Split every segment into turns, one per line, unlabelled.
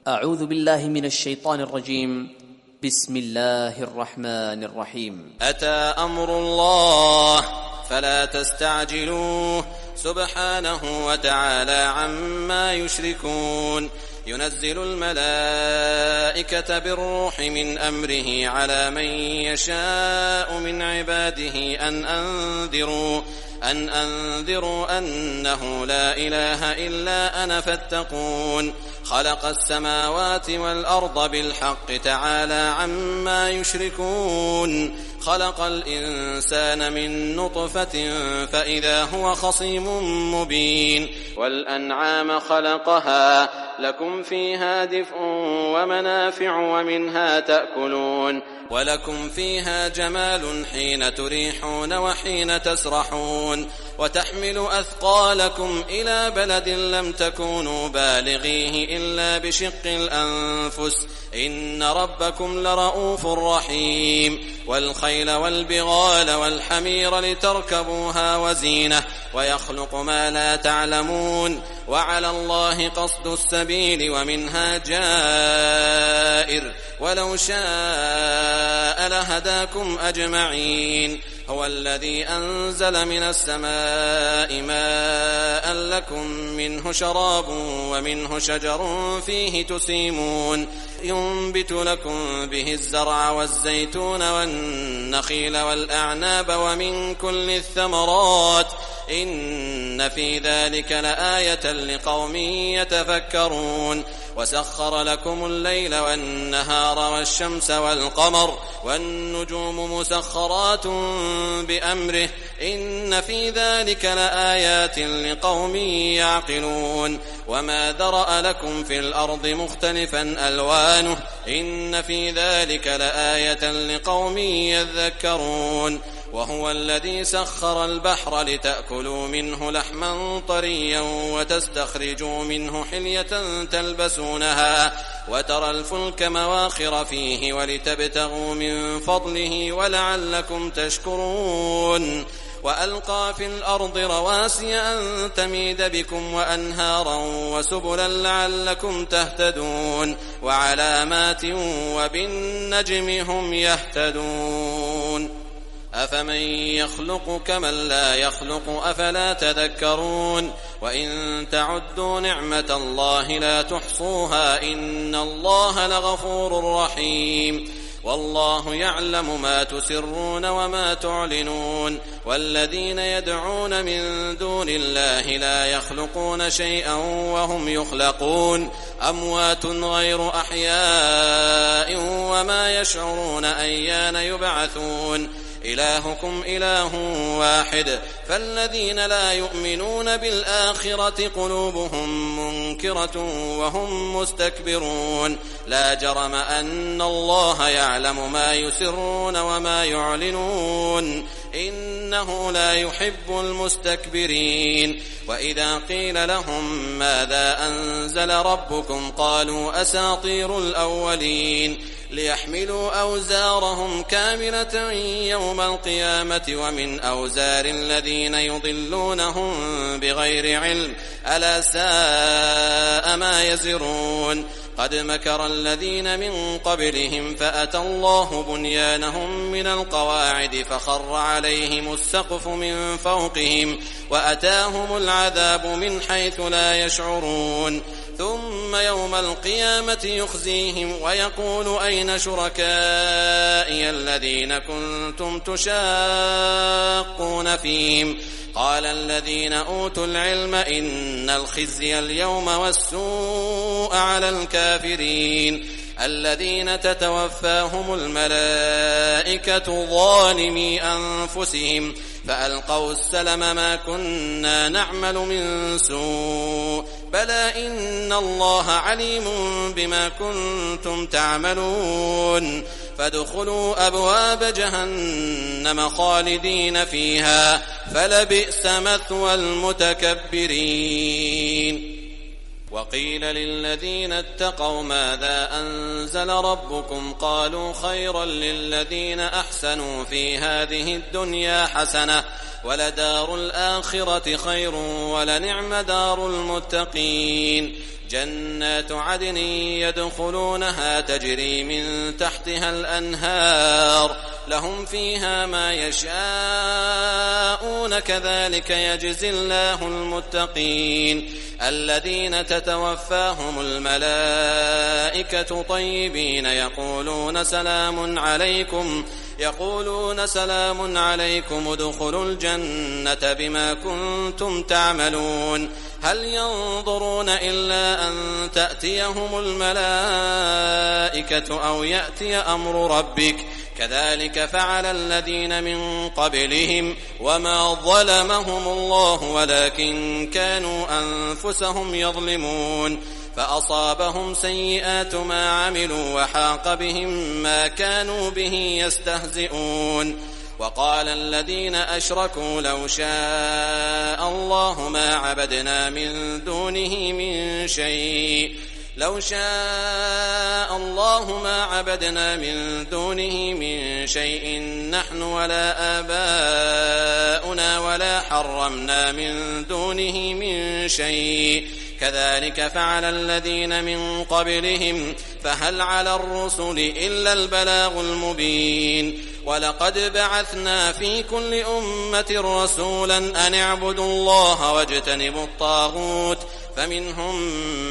أعوذ بالله من الشيطان الرجيم. بسم الله الرحمن الرحيم.
أتى أمر الله فلا تستعجلوه سبحانه وتعالى عما يشركون. ينزل الملائكة بالروح من أمره على من يشاء من عباده أن أنذروا أنه لا إله إلا أنا فاتقون. خلق السماوات والأرض بالحق تعالى عما يشركون. خلق الإنسان من نطفة فإذا هو خصيم مبين. والأنعام خلقها لكم فيها دفء ومنافع ومنها تأكلون ولكم فيها جمال حين تريحون وحين تسرحون. وتحمل أثقالكم إلى بلد لم تكونوا بالغيه إلا بشق الأنفس إن ربكم لرؤوف رحيم. والخيل والبغال والحمير لتركبوها وزينة ويخلق ما لا تعلمون. وعلى الله قصد السبيل ومنها جائر ولو شاء لهداكم أجمعين. هو الذي أنزل من السماء ماء لكم منه شراب ومنه شجر فيه تسيمون. ينبت لكم به الزرع والزيتون والنخيل والأعناب ومن كل الثمرات إن في ذلك لآية لقوم يتفكرون. وسخر لكم الليل والنهار والشمس والقمر والنجوم مسخرات بأمره إن في ذلك لآيات لقوم يعقلون. وما ذرأ لكم في الأرض مختلفا ألوانه إن في ذلك لآية لقوم يذكرون. وهو الذي سخر البحر لتأكلوا منه لحما طريا وتستخرجوا منه حلية تلبسونها وترى الفلك مواخر فيه ولتبتغوا من فضله ولعلكم تشكرون. وألقى في الأرض رواسي أن تميد بكم وأنهارا وسبلا لعلكم تهتدون. وعلامات وبالنجم هم يهتدون. أفمن يخلق كمن لا يخلق أفلا تذكرون. وإن تعدوا نعمة الله لا تحصوها إن الله لغفور رحيم. والله يعلم ما تسرون وما تعلنون. والذين يدعون من دون الله لا يخلقون شيئا وهم يخلقون أموات غير أحياء وما يشعرون أيان يبعثون. إلهكم إله واحد فالذين لا يؤمنون بالآخرة قلوبهم منكرة وهم مستكبرون. لا جرم أن الله يعلم ما يسرون وما يعلنون إنه لا يحب المستكبرين. وإذا قيل لهم ماذا أنزل ربكم قالوا أساطير الأولين ليحملوا أوزارهم كاملة يوم القيامة ومن أوزار الذين يضلونهم بغير علم ألا ساء ما يزرون. قد مكر الذين من قبلهم فأتى الله بنيانهم من القواعد فخر عليهم السقف من فوقهم وأتاهم العذاب من حيث لا يشعرون. ثم يوم القيامة يخزيهم ويقول أين شركائي الذين كنتم تشاقون فيهم قال الذين أوتوا العلم إن الخزي اليوم والسوء على الكافرين الذين تتوفاهم الملائكة ظالمي أنفسهم فألقوا السلم ما كنا نعمل من سوء بلى إن الله عليم بما كنتم تعملون. فادخلوا أبواب جهنم خالدين فيها فلبئس مثوى المتكبرين. وقيل للذين اتقوا ماذا أنزل ربكم قالوا خيرا للذين أحسنوا في هذه الدنيا حسنة ولدار الآخرة خير ولنعم دار المتقين. جنات عدن يدخلونها تجري من تحتها الأنهار لهم فيها ما يشاءون كذلك يجزي الله المتقين الذين تتوفاهم الملائكة طيبين يقولون سلام عليكم ادخلوا الجنة بما كنتم تعملون هل ينظرون إلا أن تأتيهم الملائكة أو يأتي أمر ربك كذلك فعل الذين من قبلهم وما ظلمهم الله ولكن كانوا أنفسهم يظلمون فأصابهم سيئات ما عملوا وحاق بهم ما كانوا به يستهزئون وقال الذين أشركوا لو شاء الله ما عبدنا من دونه من شيء نحن ولا آباؤنا ولا حرمنا من دونه من شيء كذلك فعل الذين من قبلهم فهل على الرسل إلا البلاغ المبين ولقد بعثنا في كل أمة رسولا أن اعبدوا الله واجتنبوا الطاغوت فمنهم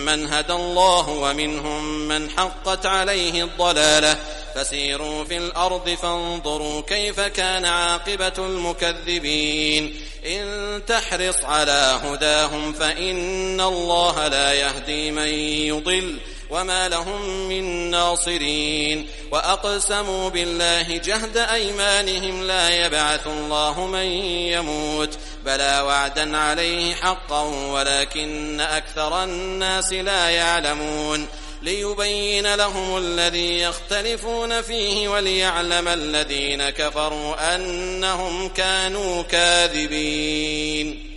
من هدى الله ومنهم من حقت عليه الضلالة فسيروا في الأرض فانظروا كيف كان عاقبة المكذبين إن تحرص على هداهم فإن الله لا يهدي من يضل وما لهم من ناصرين وأقسموا بالله جهد أيمانهم لا يبعث الله من يموت بلى وعدا عليه حقا ولكن أكثر الناس لا يعلمون ليبين لهم الذي يختلفون فيه وليعلم الذين كفروا أنهم كانوا كاذبين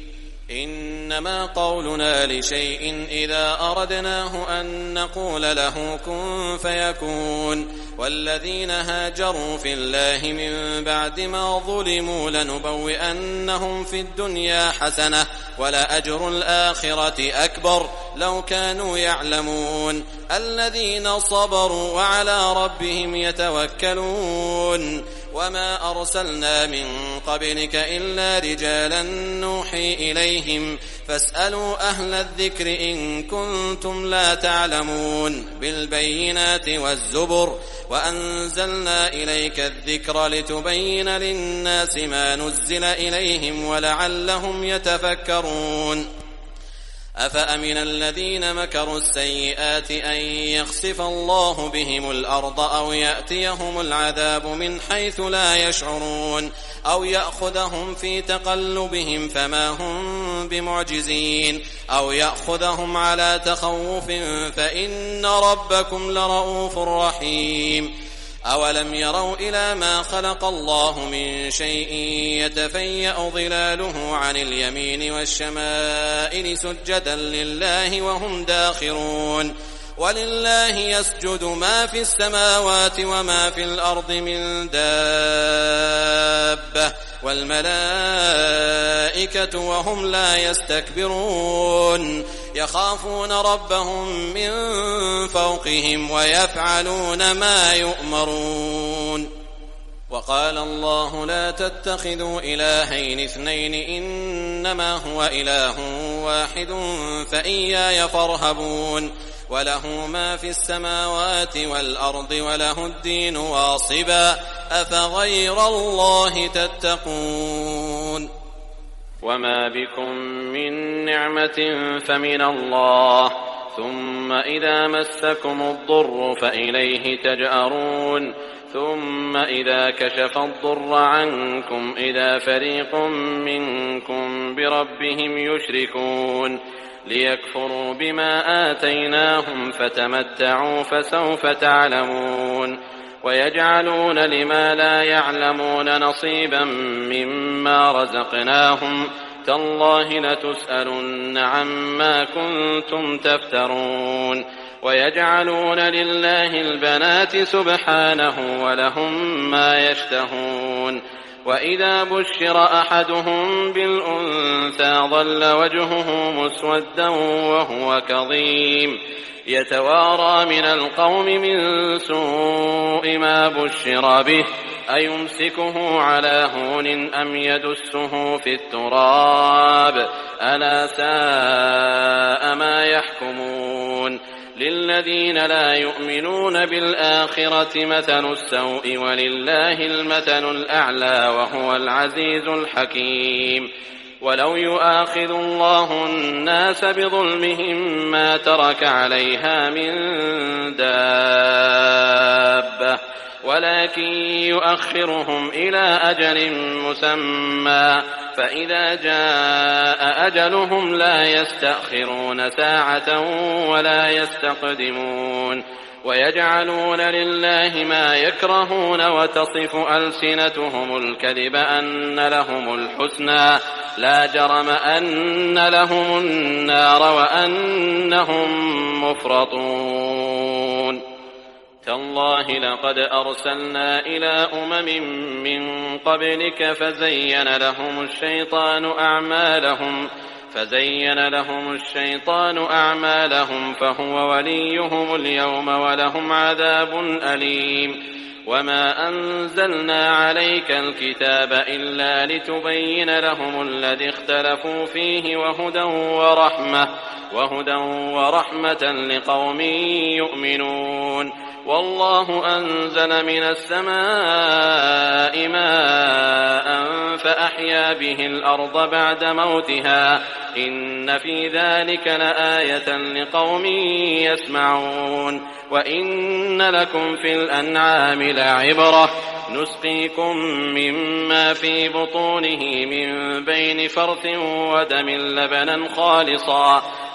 إنما قولنا لشيء إذا أردناه أن نقول له كن فيكون والذين هاجروا في الله من بعد ما ظلموا لنبوئنهم في الدنيا حسنة ولأجر الآخرة أكبر لو كانوا يعلمون الذين صبروا وعلى ربهم يتوكلون وما أرسلنا من قبلك إلا رجالا نوحي إليهم فاسألوا أهل الذكر إن كنتم لا تعلمون بالبينات والزبر وأنزلنا إليك الذكر لتبين للناس ما نزل إليهم ولعلهم يتفكرون أفأمن الذين مكروا السيئات أن يخسف الله بهم الأرض أو يأتيهم العذاب من حيث لا يشعرون أو يأخذهم في تقلبهم فما هم بمعجزين أو يأخذهم على تخوف فإن ربكم لرؤوف رحيم أولم يروا إلى ما خلق الله من شيء يتفيأ ظلاله عن اليمين والشمائل سجدا لله وهم داخرون ولله يسجد ما في السماوات وما في الأرض من دابة والملائكة وهم لا يستكبرون يخافون ربهم من فوقهم ويفعلون ما يؤمرون وقال الله لا تتخذوا إلهين اثنين إنما هو إله واحد فإياي فارهبون وله ما في السماوات والأرض وله الدين واصبا أفغير الله تتقون
وما بكم من نعمة فمن الله ثم إذا مسكم الضر فإليه تجأرون ثم إذا كشف الضر عنكم إذا فريق منكم بربهم يشركون ليكفروا بما آتيناهم فتمتعوا فسوف تعلمون ويجعلون لما لا يعلمون نصيبا مما رزقناهم تالله لتسألن عما كنتم تفترون ويجعلون لله البنات سبحانه ولهم ما يشتهون وإذا بشر أحدهم بالأنثى ظل وجهه مسودا وهو كظيم يتوارى من القوم من سوء ما بشر به أيمسكه على هون أم يدسه في التراب ألا ساء ما يحكمون للذين لا يؤمنون بالآخرة مثل السوء ولله المثل الأعلى وهو العزيز الحكيم ولو يؤاخذ الله الناس بظلمهم ما ترك عليها من دابة ولكن يؤخرهم إلى أجل مسمى فإذا جاء أجلهم لا يستأخرون ساعة ولا يستقدمون ويجعلون لله ما يكرهون وتصف ألسنتهم الكذب أن لهم الحسنى لا جرم أن لهم النار وأنهم مفرطون تالله لقد أرسلنا إلى أمم من قبلك فزين لهم الشيطان أعمالهم فهو وليهم اليوم ولهم عذاب أليم وما أنزلنا عليك الكتاب إلا لتبين لهم الذي اختلفوا فيه وهدى ورحمة لقوم يؤمنون والله أنزل من السماء ماء فأحيا به الأرض بعد موتها إن في ذلك لآية لقوم يسمعون وإن لكم في الأنعام لعبرة نسقيكم مما في بطونه من بين فرث ودم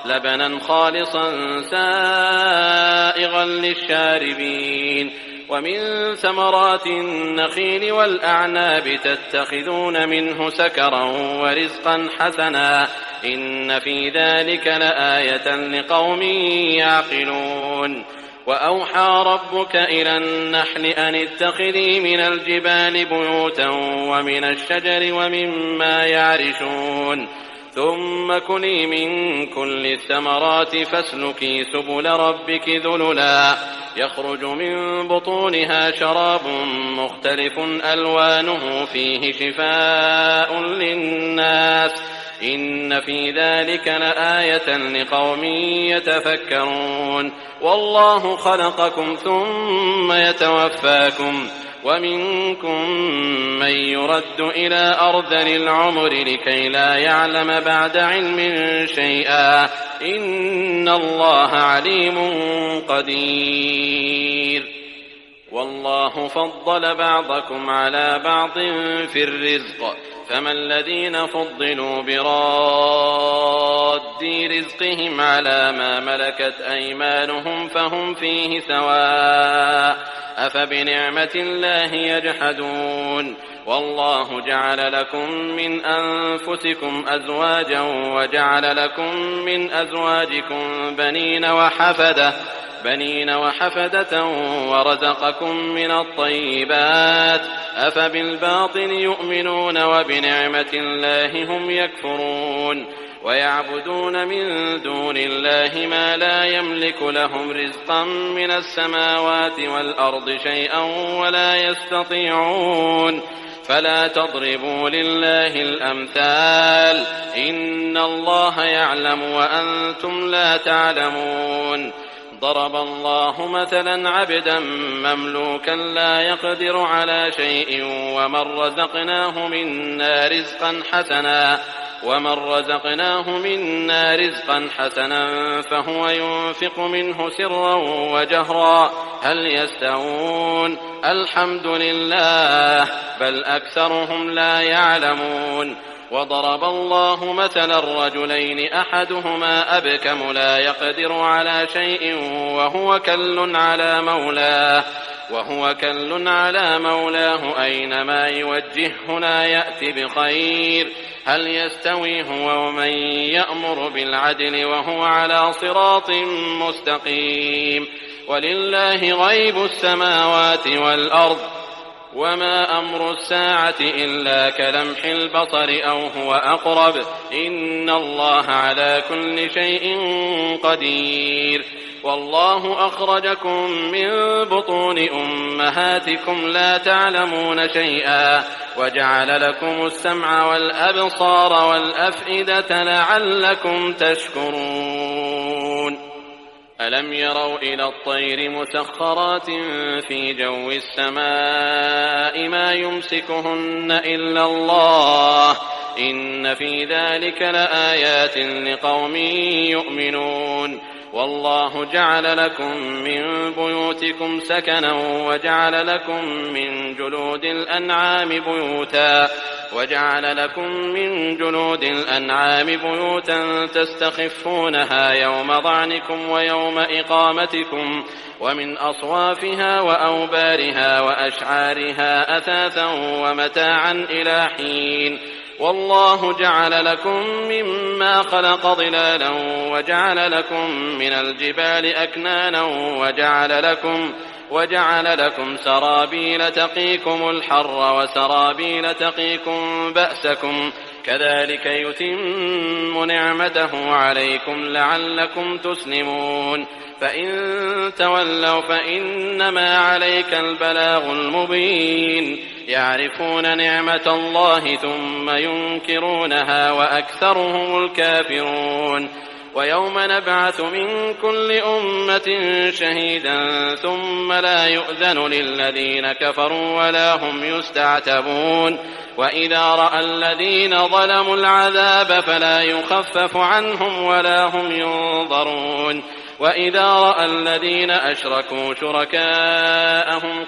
لبنا خالصا سائغا للشاربين ومن ثمرات النخيل والأعناب تتخذون منه سكرا ورزقا حسنا إن في ذلك لآية لقوم يعقلون وأوحى ربك إلى النحل أن اتخذي من الجبال بيوتا ومن الشجر ومما يعرشون ثم كلي من كل الثمرات فاسلكي سبل ربك ذللا يخرج من بطونها شراب مختلف ألوانه فيه شفاء للناس إن في ذلك لآية لقوم يتفكرون والله خلقكم ثم يتوفاكم ومنكم من يرد إلى أرذل العمر لكي لا يعلم بعد علم شيئا إن الله عليم قدير والله فضل بعضكم على بعض في الرزق فما الذين فضلوا براد رزقهم على ما ملكت أيمانهم فهم فيه سواء أفبنعمة الله يجحدون والله جعل لكم من أنفسكم أزواجا وجعل لكم من أزواجكم بنين وحفدة ورزقكم من الطيبات أفبالباطل يؤمنون وبنعمة الله هم يكفرون ويعبدون من دون الله ما لا يملك لهم رزقا من السماوات والأرض شيئا ولا يستطيعون فلا تضربوا لله الأمثال إن الله يعلم وأنتم لا تعلمون ضرب الله مثلا عبدا مملوكا لا يقدر على شيء ومن رزقناه منا رزقا حسنا فهو ينفق منه سرا وجهرا هل يستوون الحمد لله بل أكثرهم لا يعلمون وضرب الله مثلا رجلين أحدهما أبكم لا يقدر على شيء وهو كل على مولاه أينما يوجهه لا يأتي بخير هل يستوي هو ومن يأمر بالعدل وهو على صراط مستقيم ولله غيب السماوات والأرض وما أمر الساعة إلا كلمح البصر أو هو أقرب إن الله على كل شيء قدير والله أخرجكم من بطون أمهاتكم لا تعلمون شيئا وجعل لكم السمع والأبصار والأفئدة لعلكم تشكرون ألم يروا إلى الطير مسخرات في جو السماء ما يمسكهن إلا الله إن في ذلك لآيات لقوم يؤمنون والله جعل لكم من بيوتكم سكنا وجعل لكم من جلود الأنعام بيوتا تستخفونها يوم ظعنكم ويوم إقامتكم ومن أصوافها وأوبارها وأشعارها أثاثا ومتاعا إلى حين والله جعل لكم مما خلق ظلالا وجعل لكم من الجبال أكنانا وجعل لكم سرابيل تقيكم الحر وسرابيل تقيكم بأسكم كذلك يتم نعمته عليكم لعلكم تسلمون فإن تولوا فإنما عليك البلاغ المبين يعرفون نعمة الله ثم ينكرونها وأكثرهم الكافرون ويوم نبعث من كل أمة شهيدا ثم لا يؤذن للذين كفروا ولا هم يستعتبون وإذا رأى الذين ظلموا العذاب فلا يخفف عنهم ولا هم ينظرون وإذا رأى الذين أشركوا شركاءهم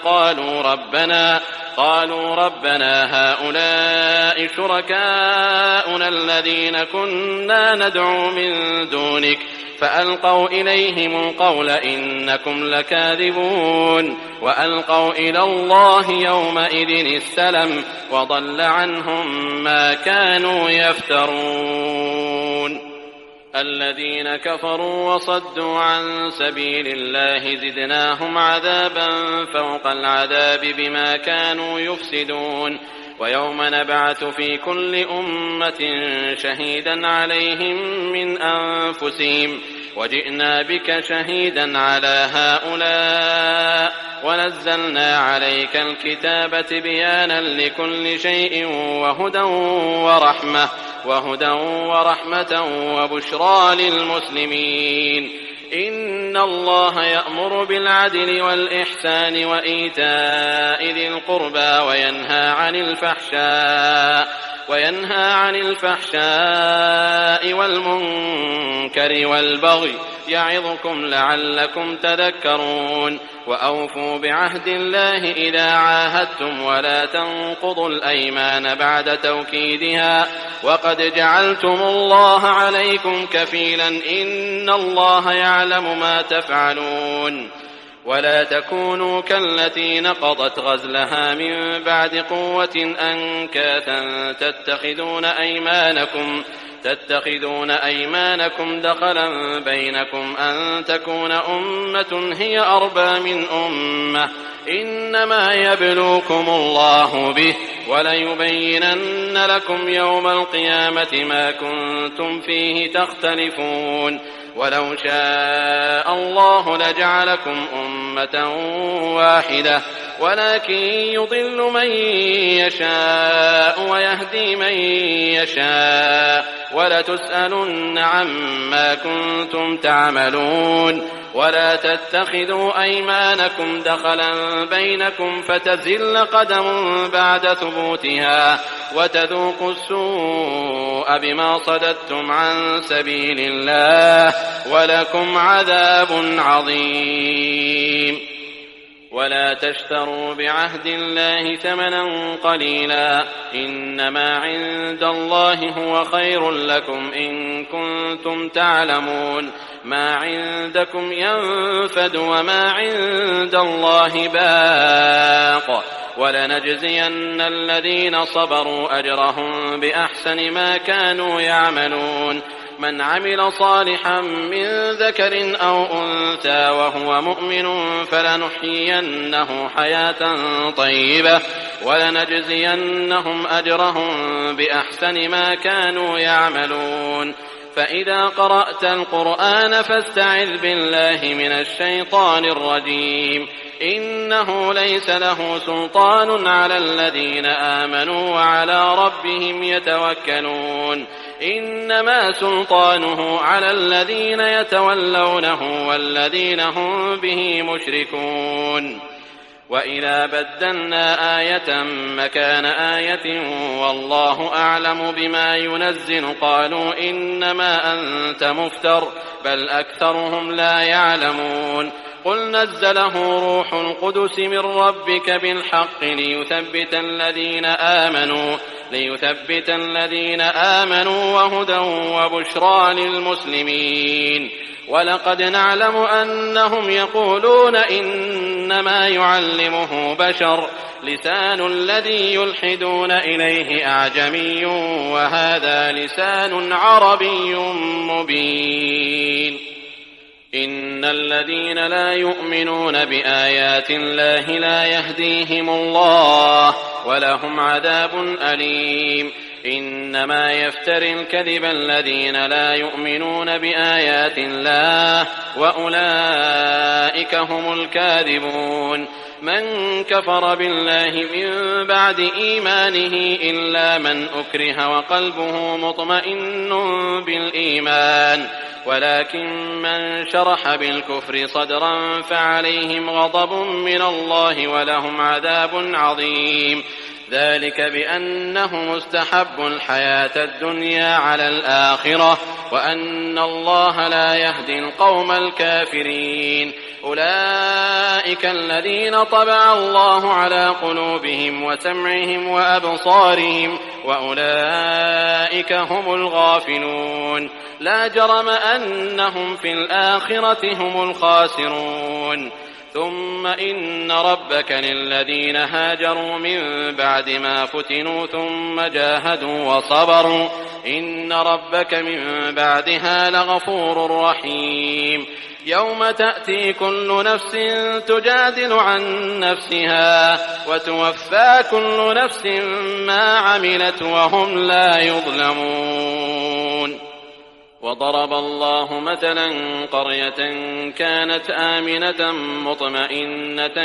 قالوا ربنا هؤلاء شركاؤنا الذين كنا ندعو من دونك فألقوا إليهم القول إنكم لكاذبون وألقوا إلى الله يومئذ السلم وضل عنهم ما كانوا يفترون الذين كفروا وصدوا عن سبيل الله زدناهم عذابا فوق العذاب بما كانوا يفسدون ويوم نبعث في كل أمة شهيدا عليهم من أنفسهم وجئنا بك شهيدا على هؤلاء ونزلنا عليك الكتاب تبيانا لكل شيء وهدى ورحمة وبشرى للمسلمين إن الله يأمر بالعدل والإحسان وإيتاء ذي القربى وينهى عن الفحشاء والمنكر والبغي يعظكم لعلكم تذكرون وأوفوا بعهد الله إذا عاهدتم ولا تنقضوا الأيمان بعد توكيدها وقد جعلتم الله عليكم كفيلا إن الله يعلم ما تفعلون ولا تكونوا كالتي نقضت غزلها من بعد قوة أنكاثا تتخذون أيمانكم دخلا بينكم أن تكون أمة هي أربى من أمة إنما يبلوكم الله به وليبينن لكم يوم القيامة ما كنتم فيه تختلفون ولو شاء الله لجعلكم أمة واحدة ولكن يضل من يشاء ويهدي من يشاء ولتسألن عما كنتم تعملون ولا تتخذوا أيمانكم دخلا بينكم فتزل قدم بعد ثبوتها وتذوقوا السوء بما صددتم عن سبيل الله ولكم عذاب عظيم ولا تشتروا بعهد الله ثمنا قليلا إنما عند الله هو خير لكم إن كنتم تعلمون ما عندكم ينفد وما عند الله باق ولنجزين الذين صبروا أجرهم بأحسن ما كانوا يعملون من عمل صالحا من ذكر أو أنثى وهو مؤمن فلنحيينه حياة طيبة ولنجزينهم أجرهم بأحسن ما كانوا يعملون. فإذا قرأت القرآن فاستعذ بالله من الشيطان الرجيم. إنه ليس له سلطان على الذين آمنوا وعلى ربهم يتوكلون. إنما سلطانه على الذين يتولونه والذين هم به مشركون. وإذا بدلنا آية مكان آية والله أعلم بما ينزل قالوا إنما أنت مفتر بل أكثرهم لا يعلموا. قل نزله روح القدس من ربك بالحق ليثبت الذين آمنوا وهدى وبشرى للمسلمين. ولقد نعلم أنهم يقولون إنما يعلمه بشر لسان الذي يلحدون إليه أعجمي وهذا لسان عربي مبين. إن الذين لا يؤمنون بآيات الله لا يهديهم الله ولهم عذاب أليم. إنما يفتري الكذب الذين لا يؤمنون بآيات الله وأولئك هم الكاذبون. من كفر بالله من بعد إيمانه إلا من أكره وقلبه مطمئن بالإيمان ولكن من شرح بالكفر صدرا فعليهم غضب من الله ولهم عذاب عظيم. ذلك بأنهم استحبوا الحياة الدنيا على الآخرة وأن الله لا يهدي القوم الكافرين. أولئك الذين طبع الله على قلوبهم وسمعهم وأبصارهم وأولئك هم الغافلون. لا جرم أنهم في الآخرة هم الخاسرون. ثم إن ربك للذين هاجروا من بعد ما فتنوا ثم جاهدوا وصبروا إن ربك من بعدها لغفور رحيم. يوم تأتي كل نفس تجادل عن نفسها وتوفى كل نفس ما عملت وهم لا يظلمون. وضرب الله مثلا قرية كانت آمنة مطمئنة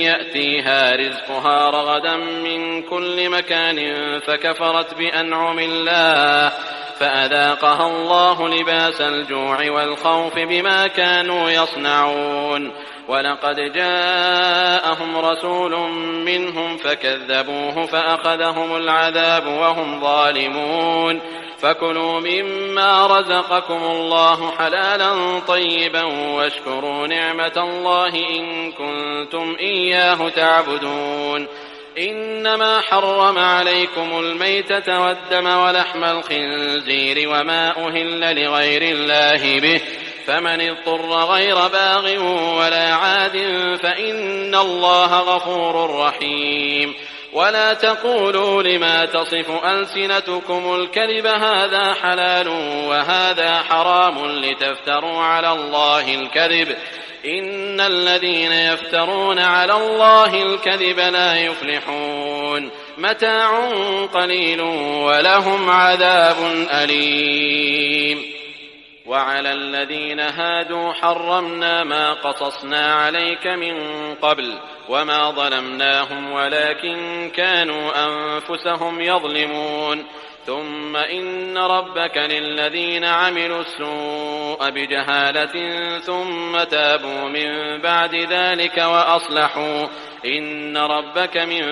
يأتيها رزقها رغدا من كل مكان فكفرت بأنعم الله فأذاقها الله لباس الجوع والخوف بما كانوا يصنعون. ولقد جاءهم رسول منهم فكذبوه فأخذهم العذاب وهم ظالمون. فكلوا مما رزقكم الله حلالا طيبا واشكروا نعمة الله إن كنتم إياه تعبدون. إنما حرم عليكم الميتة والدم ولحم الخنزير وما أهل لغير الله به فمن اضطر غير باغ ولا عاد فإن الله غفور رحيم. ولا تقولوا لما تصف ألسنتكم الكذب هذا حلال وهذا حرام لتفتروا على الله الكذب إن الذين يفترون على الله الكذب لا يفلحون. متاع قليل ولهم عذاب أليم. وعلى الذين هادوا حرمنا ما قصصنا عليك من قبل وما ظلمناهم ولكن كانوا أنفسهم يظلمون. ثم إن ربك للذين عملوا السوء بجهالة ثم تابوا من بعد ذلك وأصلحوا إن ربك من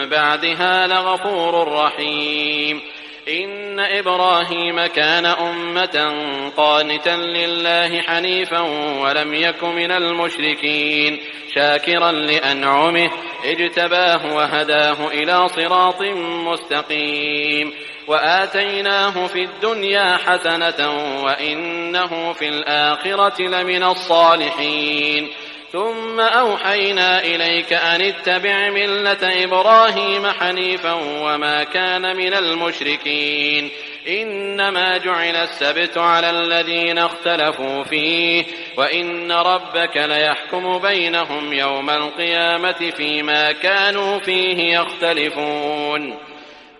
بعدها لغفور رحيم. إن إبراهيم كان أمة قانتا لله حنيفا ولم يك من المشركين شاكرا لأنعمه اجتباه وهداه إلى صراط مستقيم. وآتيناه في الدنيا حسنة وإنه في الآخرة لمن الصالحين. ثم أوحينا إليك أن اتبع ملة إبراهيم حنيفا وما كان من المشركين إنما جعل السبت على الذين اختلفوا فيه وإن ربك ليحكم بينهم يوم القيامة فيما كانوا فيه يختلفون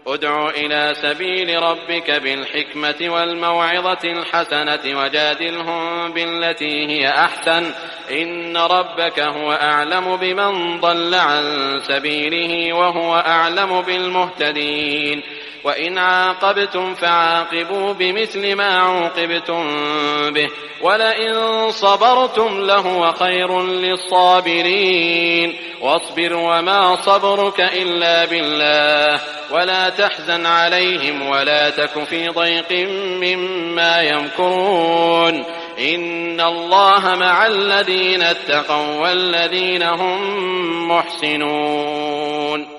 ادع إلى سبيل ربك بالحكمة والموعظة الحسنة وجادلهم بالتي هي أحسن إن ربك هو أعلم بمن ضل عن سبيله وهو أعلم بالمهتدين وإن عاقبتم فعاقبوا بمثل ما عوقبتم به ولئن صبرتم لهو خير للصابرين واصبر وما صبرك إلا بالله ولا تحزن عليهم ولا تك في ضيق مما يمكرون إن الله مع الذين اتقوا والذين هم محسنون.